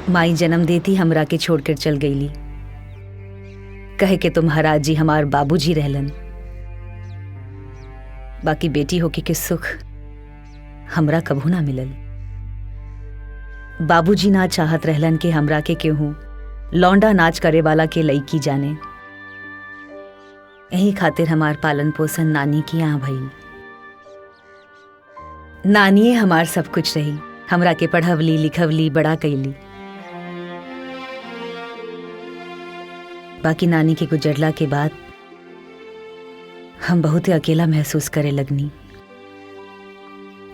माई जन्म देती हमरा के छोड़कर चल गईली, कहे के तुम्हारा जी हमार बाबूजी रहलन। बाकी बेटी होके के सुख हमरा कभू ना मिलल। बाबूजी ना चाहत रहलन कि हमरा के केहू लौंडा नाच करे वाला के लईकी जाने। यही खातिर हमार पालन पोषण नानी की यहाँ भइल। नानिए हमार सब कुछ रही, हमरा के पढ़वली लिखवली बड़ा कैली। बाकी नानी के गुजरला के बाद हम बहुत ही अकेला महसूस करे लगनी।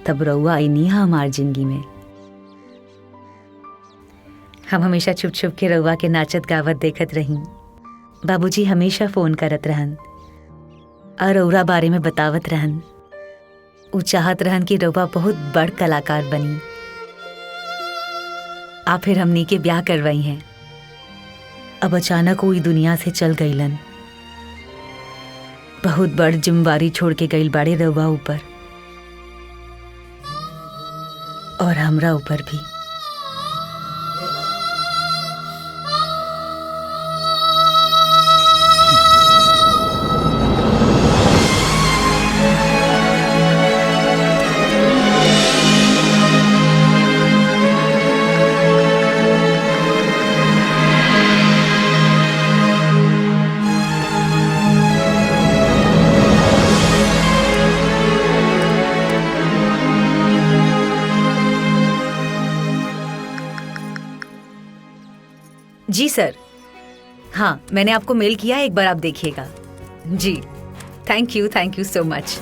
तब रउआ आई नहीं हमार जिंदगी में। हम हमेशा छुप छुप के रउआ के नाचत गावत देखत रही। बाबूजी हमेशा फोन करत रहन और रउरा बारे में बतावत रहन। उ चाहत रहन कि रउआ बहुत बड़ कलाकार बनी। आप फिर हमनी के ब्याह करवाई हैं। अब अचानक वो दुनिया से चल गईलन। बहुत बड़ जिम्मेवारी छोड़ के गईल बाड़े रउआ ऊपर और हमरा ऊपर भी। जी सर, हाँ मैंने आपको मेल किया है, एक बार आप देखिएगा। जी थैंक यू सो मच।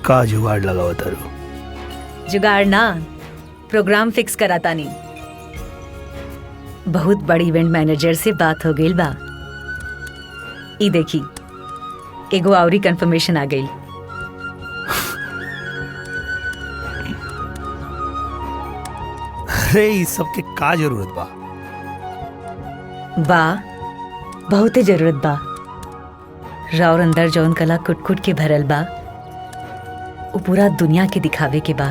का जुगाड़ लगाओ तारू? जुगाड़ ना, प्रोग्राम फिक्स कराता नहीं। बहुत बड़ी इवेंट मैनेजर से बात हो गई बा। ई देखी एगो आवरी कंफर्मेशन आ गई। अरे इस सब के का जरूरत बा? बहुते जरूरत बा। राउर अंदर जौन कला कुट कुट के भरल बा वो पूरा दुनिया के दिखावे के बा।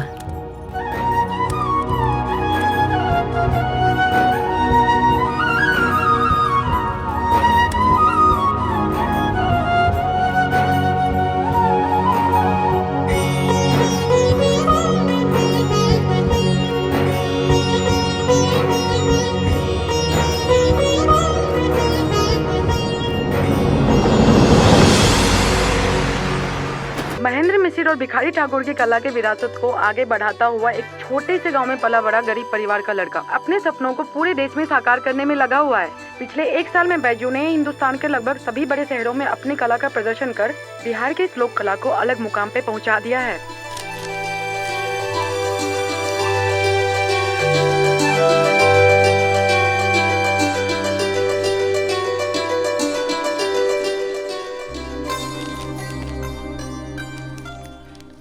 महेंद्र मिसिर और भिखारी ठाकुर की कला के विरासत को आगे बढ़ाता हुआ एक छोटे से गांव में पला बड़ा गरीब परिवार का लड़का अपने सपनों को पूरे देश में साकार करने में लगा हुआ है। पिछले एक साल में बैजू ने हिंदुस्तान के लगभग सभी बड़े शहरों में अपनी कला का प्रदर्शन कर बिहार के इस लोक कला को अलग मुकाम पे पहुंचा दिया है।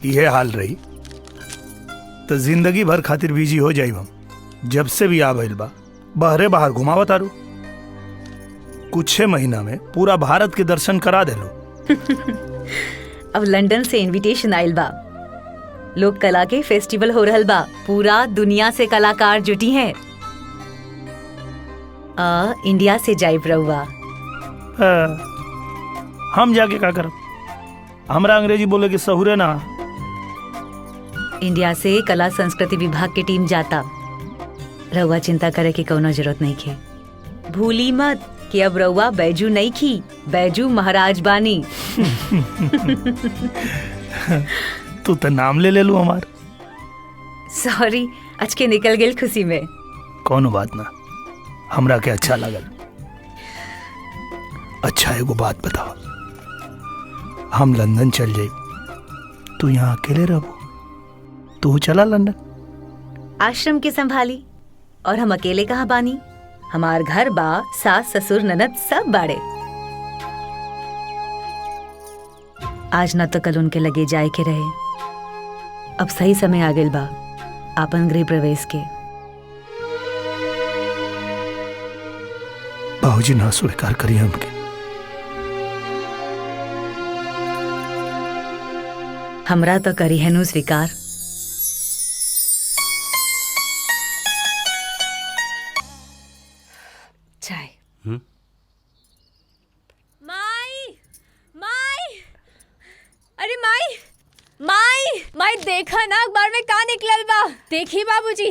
यह हाल रही तो जिंदगी भर खातिर बिजी हो जाई। हम जब से भी आ भइल बा बहरे बाहर घुमावत आरू। कुछ महीना में पूरा भारत के दर्शन करा देलो। अब लंदन से इनविटेशन आइल बा। लोक कला के फेस्टिवल हो रहल बा। पूरा दुनिया से कलाकार जुटी हैं। इंडिया से जाइब रहुआ। हम जाके का करब? हमरा अंग्रेजी बोले के सहुरे ना। इंडिया से कला संस्कृति विभाग की टीम जाता। रहुआ चिंता करे की कौनो जरूरत नहीं खे। भूली मत कि अब रहुआ बैजू नहीं खी, बैजू महाराज बानी। तू तो नाम ले लू हमार। सॉरी, आज के निकल गेल खुशी में। कौनो बात ना, हमरा के अच्छा लगल। अच्छा एगो बात बताओ, हम लंदन चल जाई, तू यहाँ अकेले रहो? तू चला लंदन? आश्रम के संभाली और हम अकेले कहाँ बानी। हमार घर बा, सास ससुर ननद सब बाड़े। आज न तो कल उनके लगे जाए के रहे। अब सही समय आ गइल बा आपन गृह प्रवेश के। बाबूजी ना स्वीकार करिए हमके। हमरा तो करी है नु स्वीकार। चाय। माई माई, अरे माई माई माई, देखा ना अखबार में का निकलल बा। देखी बाबूजी,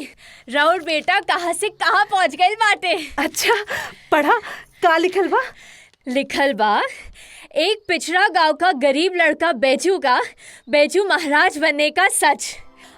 राउर बेटा कहाँ से कहाँ पहुँच गइल बाटे। अच्छा, पढ़ा का लिखल बा? लिखल बा, एक पिछड़ा गांव का गरीब लड़का बैजू महाराज बनने का सच।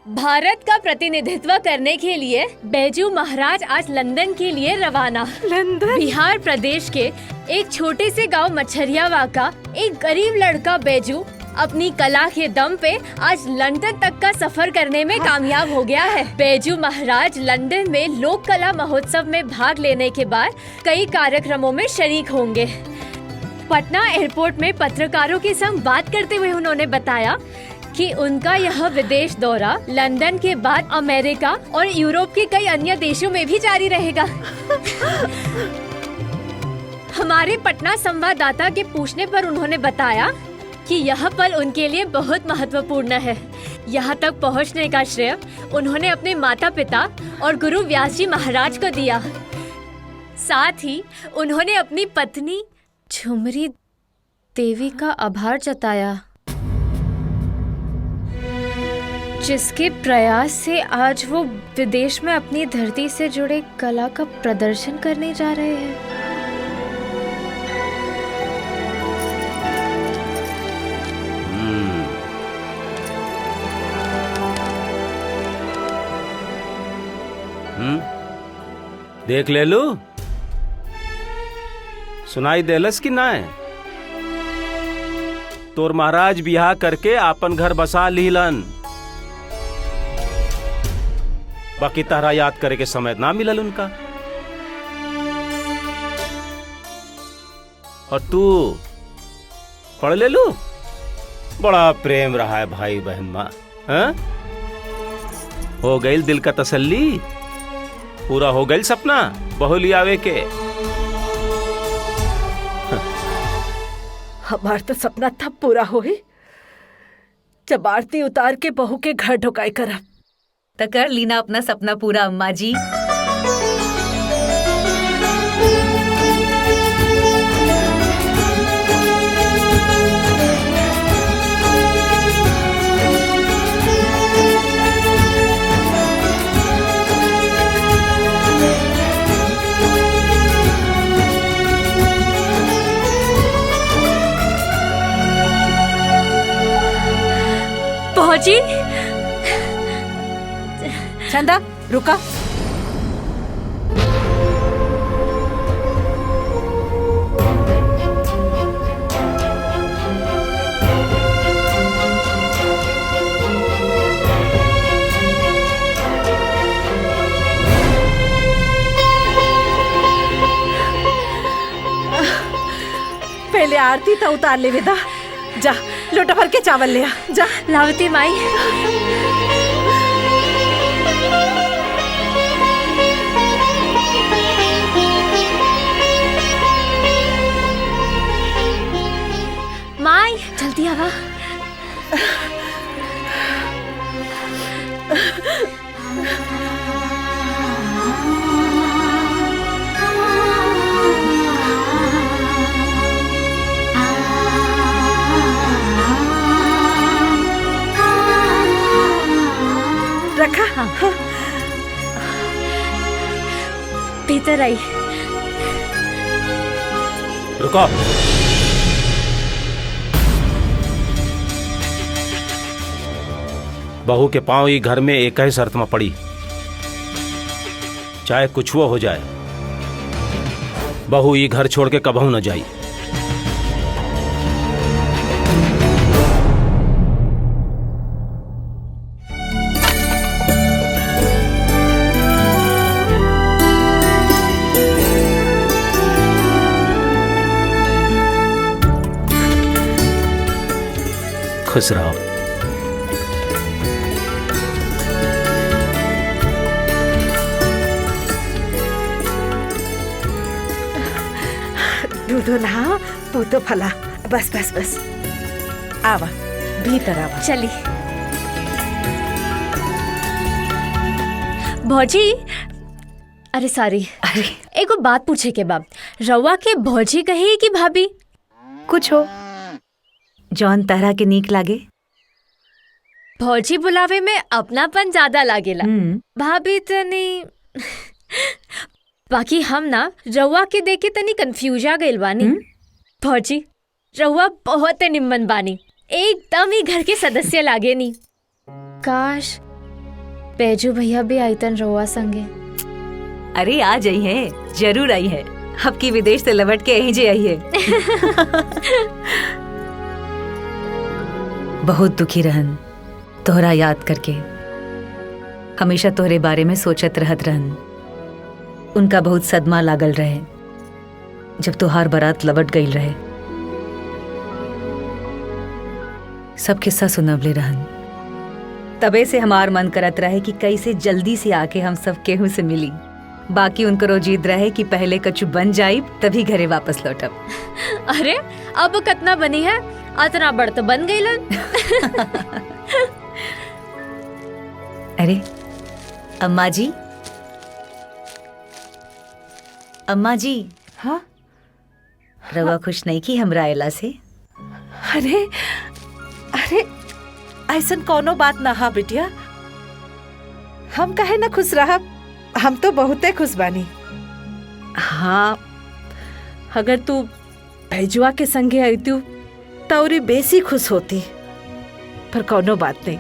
भारत का प्रतिनिधित्व करने के लिए बैजू महाराज आज लंदन के लिए रवाना। लंदन? बिहार प्रदेश के एक छोटे से गांव मच्छरियावा का एक गरीब लड़का बैजू अपनी कला के दम पे आज लंदन तक का सफर करने में कामयाब हो गया है। बैजू महाराज लंदन में लोक कला महोत्सव में भाग लेने के बाद कई कार्यक्रमों में शरीक होंगे। पटना एयरपोर्ट में पत्रकारों के संग बात करते हुए उन्होंने बताया कि उनका यह विदेश दौरा लंदन के बाद अमेरिका और यूरोप के कई अन्य देशों में भी जारी रहेगा। हमारे पटना संवाददाता के पूछने पर उन्होंने बताया कि यह पल उनके लिए बहुत महत्वपूर्ण है। यहाँ तक पहुँचने का श्रेय उन्होंने अपने माता पिता और गुरु व्यास जी महाराज को दिया। साथ ही उन्होंने अपनी पत्नी झुमरी देवी का आभार जताया, जिसके प्रयास से आज वो विदेश में अपनी धरती से जुड़े कला का प्रदर्शन करने जा रहे हैं। देख ले लू, सुनाई देलस कि ना? तोर महाराज बियाह करके आपन घर बसा लीलन, बाकी तारा याद करे के समय ना मिलल उनका। और तू पढ़ ले लू, बड़ा प्रेम रहा है भाई बहन माँ। हो गई दिल का तसल्ली, पूरा हो गई सपना बहू लियावे के। हमार तो सपना था पूरा होई जब आरती उतार के बहू के घर ढुकाई करब। तो कर लीना अपना सपना पूरा अम्मा जी। पहुंची? चंदा रुका। पहले आरती तो उतार ले विदा। जा लोटा भर के चावल ले आ। जा लावती माई। माई जल्दी आवा। रखा। हाँ। भीतर आई। रुको। बहू के पांव ही घर में एक ही शर्त में पड़ी, चाहे कुछ वो हो जाए, बहू ये घर छोड़ के कबहू न जाई। खुश रहो। दूधो नहा, पूतो फला। बस बस बस। आवा भीतर आवा। चली भौजी, अरे सॉरी, अरे एगो बात पूछे के बा। रउआ के भौजी कही कि भाभी? कुछ हो जौन तरह के नीक लागे। भौजी बुलावे में अपनापन ज्यादा लागेला, भाभी तनी। बाकी हम ना रउआ के देखे तनी कंफ्यूज आ गइल बानी। भौजी रउआ बहुत निम्मन बानी, एकदम ही घर के सदस्य लागे नी। काश बैजू भैया भी आईतन रउआ संगे। अरे आ जाई है, जरूर आई है। अब की विदेश से लौट के यहीं जे आई है। बहुत दुखी रहन तोहरा याद करके, हमेशा तोहरे बारे में सोचत रहत रहन। उनका बहुत सदमा लागल रहे जब तोहार बारात लौट गई रहे। सब किस्सा सुनवले रहन, तबे से हमार मन करत रहे कि कैसे जल्दी से आके हम सब केहू से मिली। बाकी उनको जिद रहे कि पहले कछु बन जाई तभी घरे वापस लौटब। अरे अब कितना बनी है, अतना बड़ तो बन गईलन। अरे अम्मा जी, अम्मा जी। हाँ रवा खुश नहीं की हमरा आयला से? अरे अरे ऐसन कोनो बात ना हा बिटिया, हम कहे ना खुश रहा, हम तो बहुते खुश बानी। हाँ अगर तू भैजुआ के संगे आईतू तौरी बेसी खुश होती, पर कोनो बात नहीं,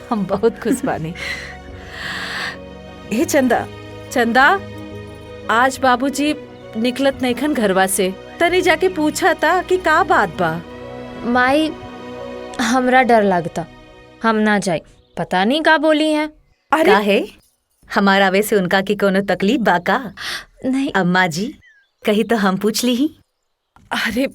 हम बहुत खुश बानी। हे चंदा, चंदा आज बाबूजी निकलत नैखन घरवा से, तनी जाके पूछा था कि का बात बा। माई हमरा डर लगता, हम ना जाए, पता नहीं का बोली है। अरे का है हमारा आवे से उनका की कोनो तकलीफ बा का? नहीं अम्मा जी कही तो हम पूछ ली ही। अरे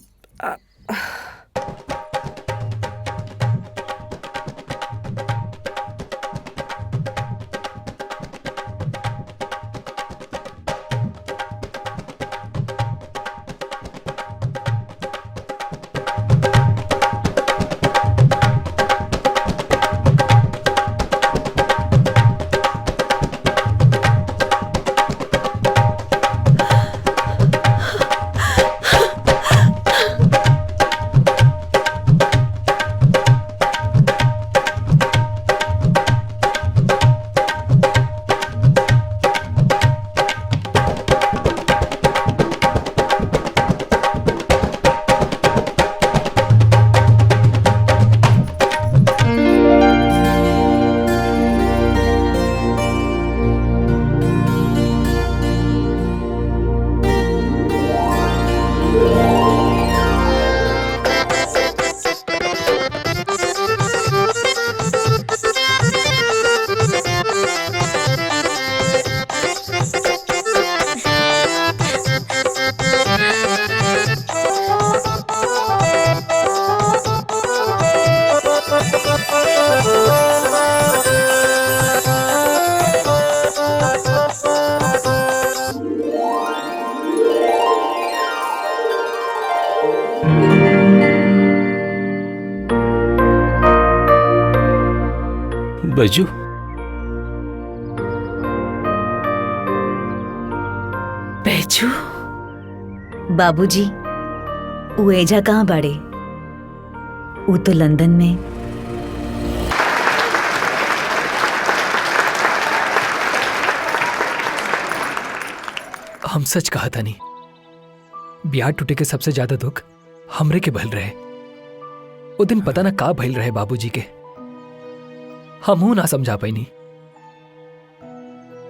बैजू बैजू बाबूजी वो एजा कहाँ बाड़े? वो तो लंदन में। हम सच कहा था नहीं, ब्याह टूटे के सबसे ज्यादा दुख हमरे के भइल रहे। वो दिन पता ना का भइल रहे बाबूजी के, हमहू ना समझा पाई।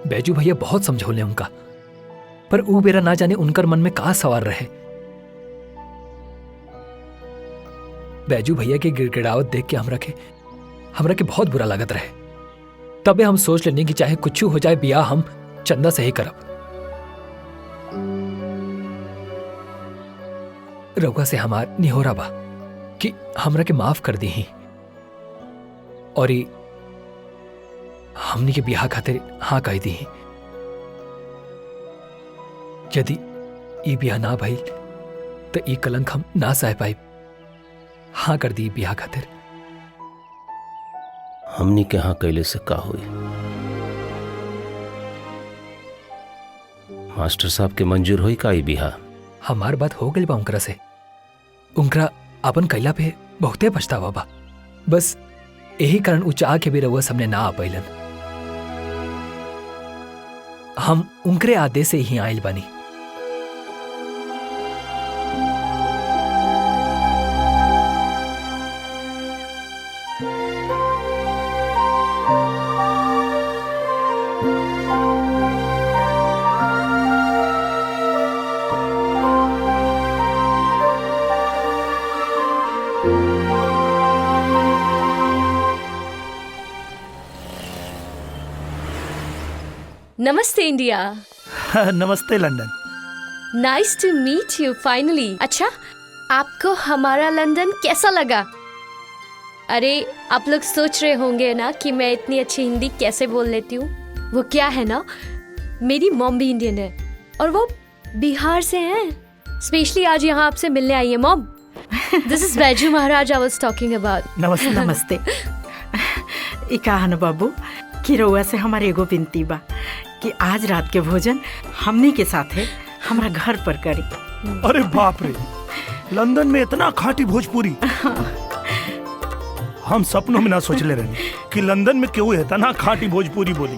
बैजू भैया बहुत समझौले उनका, पर ऊ बेरा ना जाने उनकर मन में का सवार रहे। बैजू भैया के गिड़गिड़ावत देख के हमरा के बहुत बुरा लागत रहे। तबे हम सोच लेने की चाहे कुछ हो जाए, बियाह हम चंदा से ही करब। रउआ से हमार निहोरा बा कि हमरा के माफ कर दी ही, और हमनी के बियाह खातिर हाँ कह दी। यदि ई बियाह ना भइल तो ई कलंक हम ना सह पाई। हाँ कर दी बियाह खातिर। हमनी के यहाँ कैले से का हुई। मास्टर साहब के मंजूर हुई का ई बिहा? हमार बात हो गई बा उनकरा से। उनकरा अपन कैला पे बहुते पछतावा बा। बस यही कारण उ चाह के भी रउआ सामने ना आ पाइलन। हम उनकरे आदेश से ही आइल बानी। नमस्ते इंडिया। नमस्ते London. Nice to meet you finally. अच्छा, आपको हमारा लंदन कैसा लगा? अरे आप लोग सोच रहे होंगे ना कि मैं इतनी अच्छी हिंदी कैसे बोल लेती हूँ। वो क्या है ना, मेरी मॉम भी इंडियन है और वो बिहार से हैं। स्पेशली आज यहाँ आपसे मिलने आई है मॉम। दिस इज बैजू महाराज आई वाज टॉकिंग अबाउट। नमस्ते। नमस्ते। इकाहन बाबू कि रउआ से हमारे एगो विनती बा कि आज रात के भोजन हमनी के साथे हमरा घर पर करी। अरे बाप रे, लंदन में इतना खाटी भोजपुरी हम सपनों में ना सोचले रहे कि लंदन में क्यों इतना खाटी भोजपुरी बोली।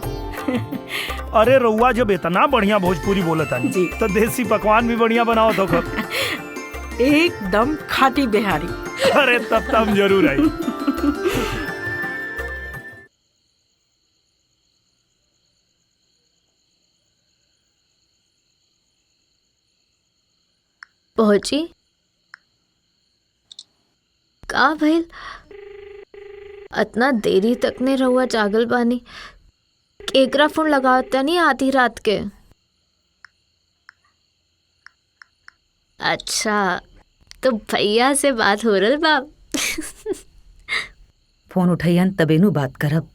अरे रउआ जब इतना बढ़िया भोजपुरी बोलता जी। तो देसी पकवान भी बढ़िया बनाओ तो खब। एकदम खाटी बिहारी। अरे तब तो हम जरूर आई। पहुंची का भइल? इतना देरी तक ने रहुआ जागल बानी। केकरा फोन लगावता नहीं आधी रात के? अच्छा, तो भैया से बात हो रही बाप। फोन उठैयन तबे नु बात करब।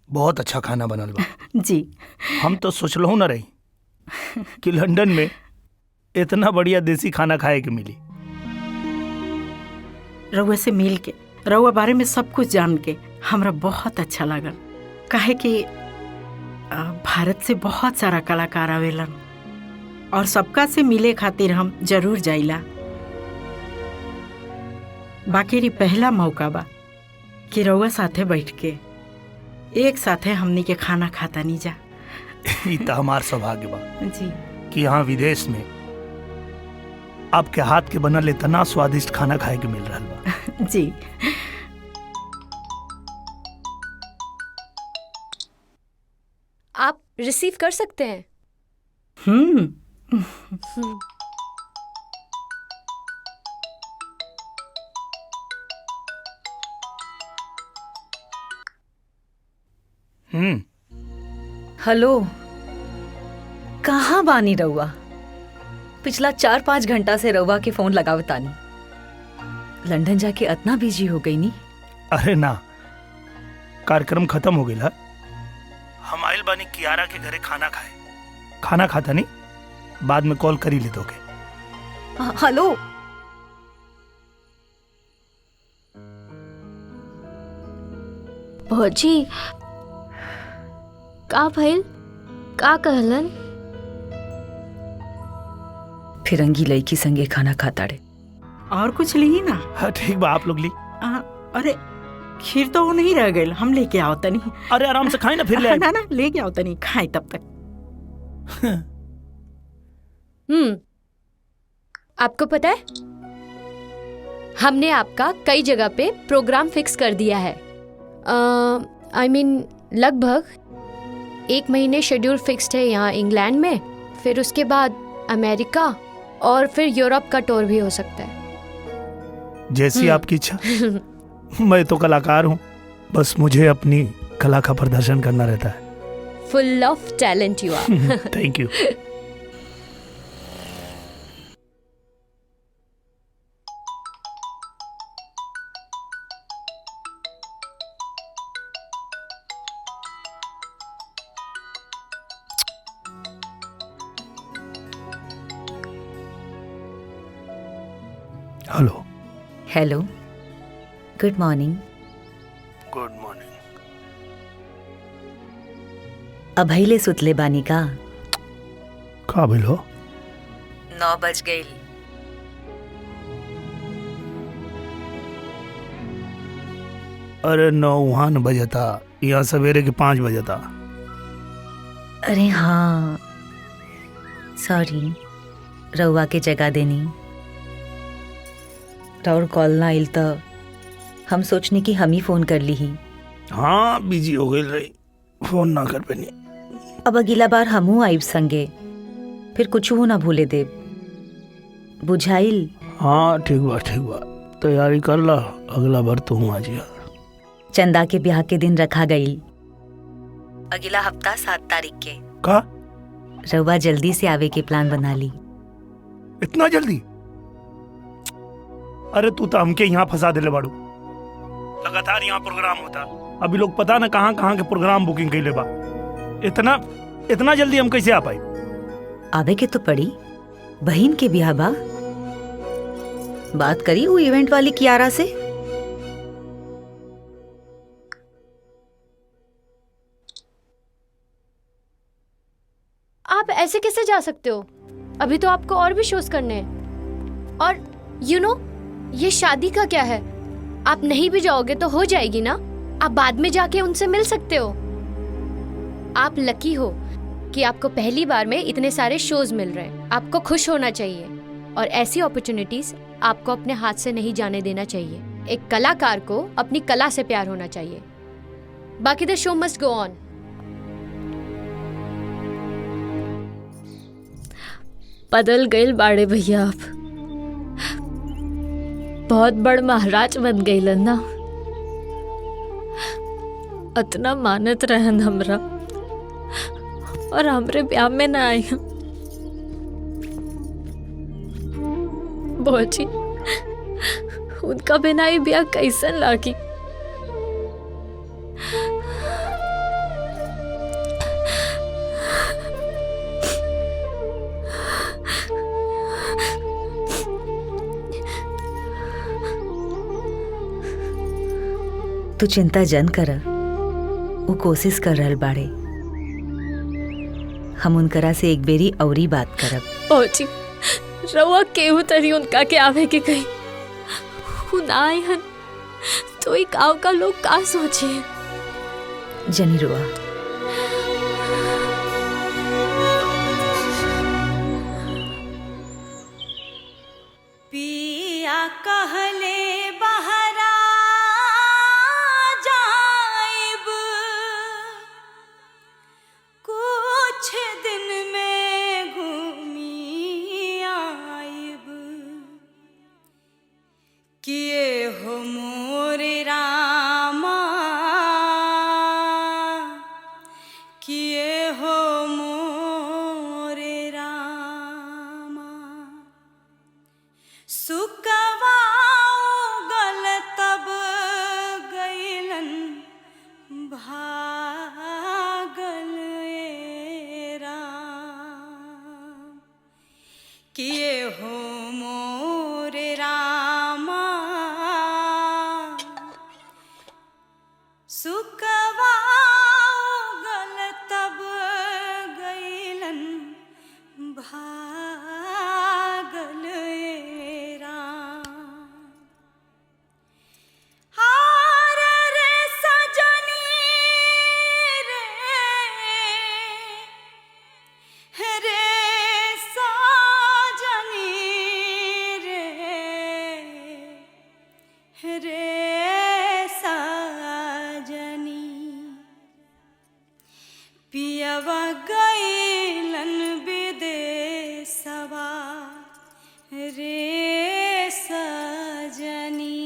बहुत अच्छा खाना बनल बा। जी। हम तो सोचलहु न रही कि लंदन में इतना बढ़िया देसी खाना खाए के मिली। रउआ से मिल के, रउआ बारे में सब कुछ जान के हमरा बहुत अच्छा लगल। काहे कि भारत से बहुत सारा कलाकार आवेलन और सबका से मिले खातिर हम जरूर जाइला। बाकी री पहला मौका बा कि रउआ साथे बैठ के एक साथे हमनी के खाना खाता नहीं जा। ई तो हमार सौभाग्य बा जी कि यहाँ विदेश में आपके हाथ के बनल इतना स्वादिष्ट खाना खाए के मिल रहा बा। जी। आप रिसीव कर सकते हैं। हम्म। हेलो, कहाँ बानी रउआ? पिछला 4-5 घंटा से रउआ के फोन लगावतानी। लंदन जाके इतना बिजी हो गई नी। अरे ना, कार्यक्रम खत्म हो गया। हम आइल बानी कियारा के घरे खाना खाए। खाना खाता नहीं, बाद में कॉल करी ले दोगे। हेलो, भौजी का भइल? का कहलन? फिरंगी लड़की संगे खाना खाता रे। और कुछ ली ना? हाँ ठीक बा, आप लोग ली। अरे खीर तो वो नहीं रह गई, हम लेके आओ तनी। अरे आराम से खाए ना, फिर ले आए। ना ना लेके आओ तनी, खाए तब तक। आपको पता है, हमने आपका कई जगह पे प्रोग्राम फिक्स कर दिया है। I mean, लगभग 1 महीने शेड्यूल फिक्स्ड है यहाँ इंग्लैंड में, फिर उसके बाद अमेरिका और फिर यूरोप का टूर भी हो सकता है। जैसी आपकी इच्छा। मैं तो कलाकार हूँ, बस मुझे अपनी कला का प्रदर्शन करना रहता है। Full of talent you are. Thank you. Hello. Hello, good morning. Good morning. अभैले सुतले बानी का? का भइल हो? 9 बज गई। अरे 9 वहाँ न बजता, यहाँ सवेरे के 5 बजता। अरे हाँ, सॉरी, रउआ के जगह देनी। और कॉल ना आइल तो हम सोचने की हम ही फोन कर ली ही। हाँ, बिजी हो गई रही, फोन ना कर पेनी। अब अगला बार हमहू आइब संगे, फिर कुछ हो ना भूले देव, बुझाइल? हाँ ठीक बा, ठीक बा, तैयारी कर ला, अगला बार तू आ जिया। चंदा के ब्याह के दिन रखा गई, अगला हफ्ता 7 तारीख के। का? रउआ जल्दी से आवे के प्लान बना ली। इतना जल्दी? अरे तू तो हमके यहाँ फंसा देले बाड़ू। लगातार यहाँ प्रोग्राम होता, अभी लोग पता न कहाँ कहाँ के प्रोग्राम बुकिंग कैले बा। इतना जल्दी हम कैसे आ पाई? आवे के तो पड़ी, बहन के ब्याह बा। बात करी वो इवेंट वाली कियारा से। आप ऐसे कैसे जा सकते हो? अभी तो आपको और भी शोज करने हैं। और यू नो, ये शादी का क्या है? आप नहीं भी जाओगे तो हो जाएगी ना, आप बाद में जाके उनसे मिल सकते हो। आप लकी हो कि आपको पहली बार में इतने सारे शोज मिल रहे हैं। आपको खुश होना चाहिए और ऐसी अपॉर्चुनिटीज आपको अपने हाथ से नहीं जाने देना चाहिए। एक कलाकार को अपनी कला से प्यार होना चाहिए। बाकी द शो मस्ट गो ऑन। बदल गए बाड़े भैया, आप बहुत बड़ महाराज बन गए ना। अतना मानत रहन हमरा, और हमरे ब्याह में ना आई। बोची, उनका बिना ही ब्याह कैसन लागी। तू चिंता जन कर, वो कोशिश कर रहल बाड़े। हम उनकरा से एक बेरी औरी बात करब। बोची, रउआ केहू तरी उनका के आवे के कही ना आए हन तो एक गाँव का लोग का सोचे। जनी रुआ, पिया कहले बहरा जाइब, कुछ दिन में घूमी आइब, किए हो मोरे रामा, किए हो मोरे रामा, सुकवाऊ गल तब गईलन भागल ए राम, किए हो मोरे रामा, सुकवाऊ गल तब गईलन भागल ए राम। हार रे सजनी रे, रे सजनी रे, रे सजनी, पियवा गईलन विदेशवा, रे सजनी,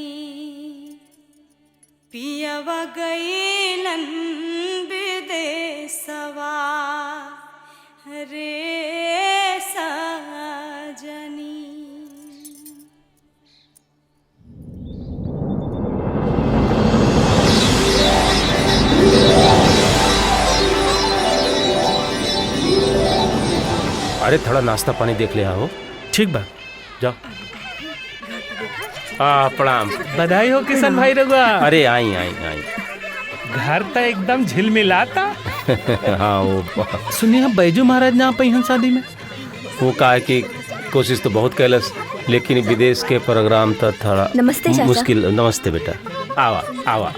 पियवा गईलन विदेशवा, रे सजनी। अरे थोड़ा नाश्ता पानी देख ले आओ। ठीक बा, जाओ। हाँ प्रणाम। बधाई हो किशन भाई रघुआ। अरे आई आई आई। घर तो एकदम झिलमिलाता। हाँ वो सुनिए बैजू महाराज ना पहिन शादी में। वो कहा कि कोशिश तो बहुत कैलस, लेकिन विदेश के प्रोग्राम तो थोड़ा नमस्ते चाचा। मुश्किल। नमस्ते बेटा, आवा आवा।